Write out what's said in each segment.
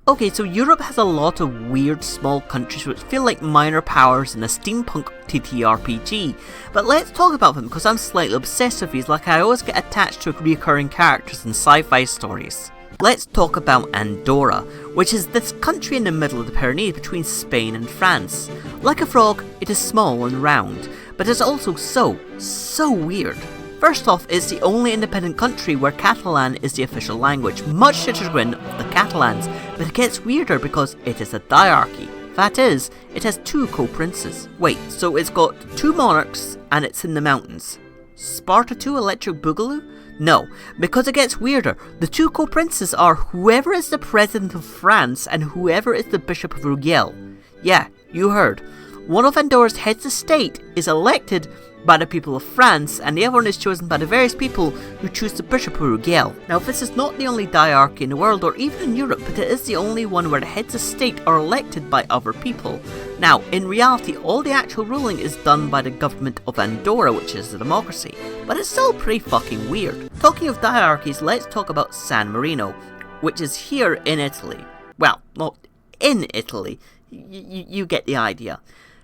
Okay, so Europe has a lot of weird small countries which feel like minor powers in a steampunk TTRPG, but let's talk about them because I'm slightly obsessed with these, like I always get attached to recurring characters in sci-fi stories. Let's talk about Andorra, which is this country in the middle of the Pyrenees between Spain and France. Like a frog, it is small and round, but it's also so weird. First off, it's the only independent country where Catalan is the official language, much to the chagrin of the Catalans, but it gets weirder because it is a diarchy. That is, it has 2 co-princes. Wait, so it's got 2 monarchs and it's in the mountains. Sparta 2 Electric Boogaloo? No, because it gets weirder. The 2 co-princes are whoever is the president of France and whoever is the bishop of Urgell. Yeah, you heard. One of Andorra's heads of state is elected by the people of France, and the other one is chosen by the various people who choose the Bishop of Urgell. Now, this is not the only diarchy in the world, or even in Europe, but it is the only one where the heads of state are elected by other people. Now, in reality, all the actual ruling is done by the government of Andorra, which is a democracy, but it's still pretty fucking weird. Talking of diarchies, let's talk about San Marino, which is here in Italy. Well, not in Italy, you get the idea.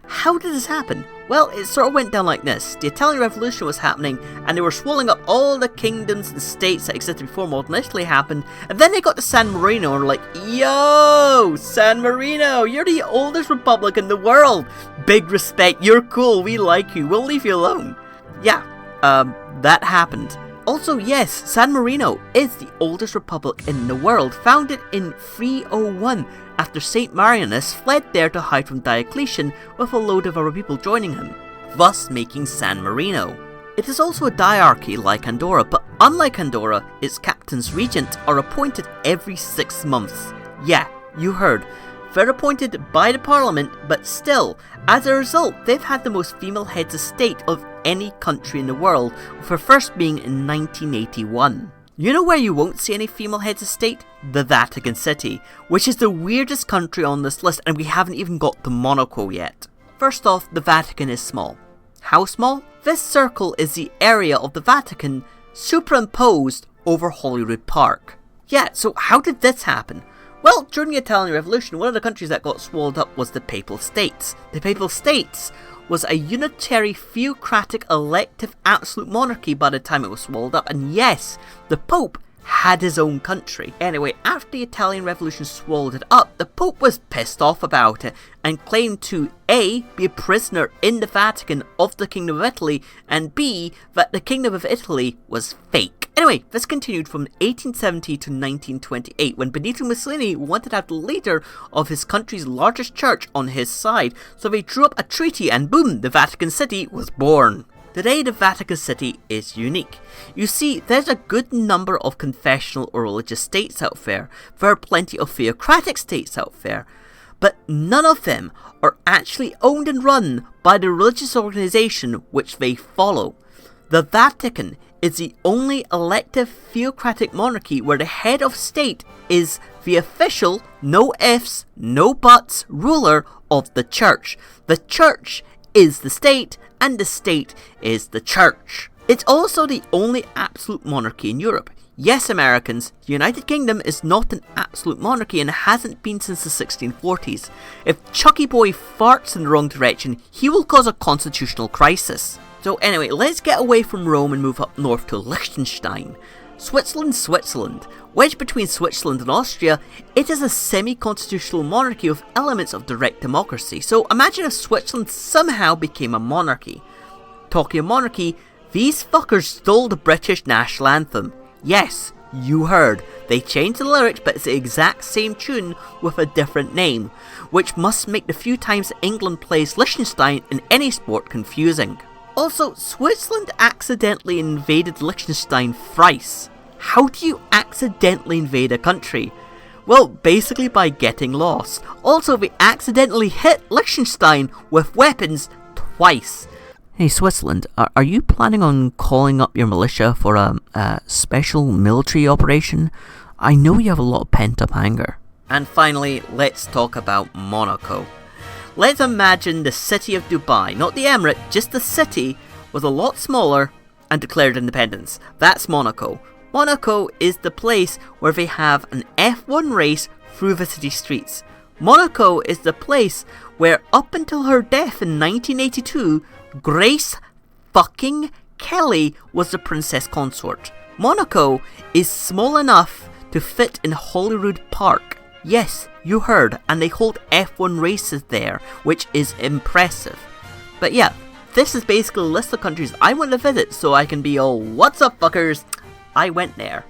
How did this happen? Well, it sort of went down like this. The Italian Revolution was happening, and they were swallowing up all the kingdoms and states that existed before modern Italy happened, and then they got to San Marino and were like, yo, San Marino, you're the oldest republic in the world. Big respect, you're cool, we like you, we'll leave you alone. Yeah, that happened. Also, yes, San Marino is the oldest republic in the world, founded in 301, after St. Marianus fled there to hide from Diocletian with a load of other people joining him, thus making San Marino. It is also a diarchy like Andorra, but unlike Andorra, its captains regent are appointed every 6 months. Yeah, you heard. They're appointed by the parliament, but still, as a result, they've had the most female heads of state of any country in the world, with her first being in 1981. You know where you won't see any female heads of state? The Vatican City, which is the weirdest country on this list, and we haven't even got to Monaco yet. First off, the Vatican is small. How small? This circle is the area of the Vatican superimposed over Holyrood Park. Yeah, so how did this happen? Well, during the Italian Revolution, one of the countries that got swallowed up was the Papal States. The Papal States was a unitary, theocratic, elective, absolute monarchy by the time it was swallowed up, and yes, the Pope had his own country. Anyway, after the Italian Revolution swallowed it up, the Pope was pissed off about it and claimed to A, be a prisoner in the Vatican of the Kingdom of Italy, and B, that the Kingdom of Italy was fake. Anyway, this continued from 1870 to 1928 when Benito Mussolini wanted to have the leader of his country's largest church on his side, so they drew up a treaty and boom, the Vatican City was born. Today, the Vatican City is unique. You see, there's a good number of confessional or religious states out there. There are plenty of theocratic states out there. But none of them are actually owned and run by the religious organization which they follow. The Vatican is the only elective theocratic monarchy where the head of state is the official, no ifs, no buts, ruler of the church. The church is the state, and the state is the church. It's also the only absolute monarchy in Europe. Yes, Americans, the United Kingdom is not an absolute monarchy and hasn't been since the 1640s. If Chucky Boy farts in the wrong direction, he will cause a constitutional crisis. So anyway, let's get away from Rome and move up north to Liechtenstein. Switzerland. Wedged between Switzerland and Austria, it is a semi-constitutional monarchy with elements of direct democracy. So imagine if Switzerland somehow became a monarchy. Talking of monarchy, these fuckers stole the British national anthem. Yes, you heard. They changed the lyrics, but it's the exact same tune with a different name, which must make the few times England plays Liechtenstein in any sport confusing. Also, Switzerland accidentally invaded Liechtenstein thrice. How do you accidentally invade a country? Well, basically by getting lost. Also, they accidentally hit Liechtenstein with weapons twice. Hey Switzerland, are you planning on calling up your militia for a special military operation? I know you have a lot of pent-up anger. And finally, let's talk about Monaco. Let's imagine the city of Dubai, not the emirate, just the city, was a lot smaller and declared independence. That's Monaco. Monaco is the place where they have an F1 race through the city streets. Monaco is the place where, up until her death in 1982, Grace fucking Kelly was the princess consort. Monaco is small enough to fit in Holyrood Park. Yes, you heard, and they hold F1 races there, which is impressive. But yeah, this is basically a list of countries I want to visit so I can be all, what's up fuckers, I went there.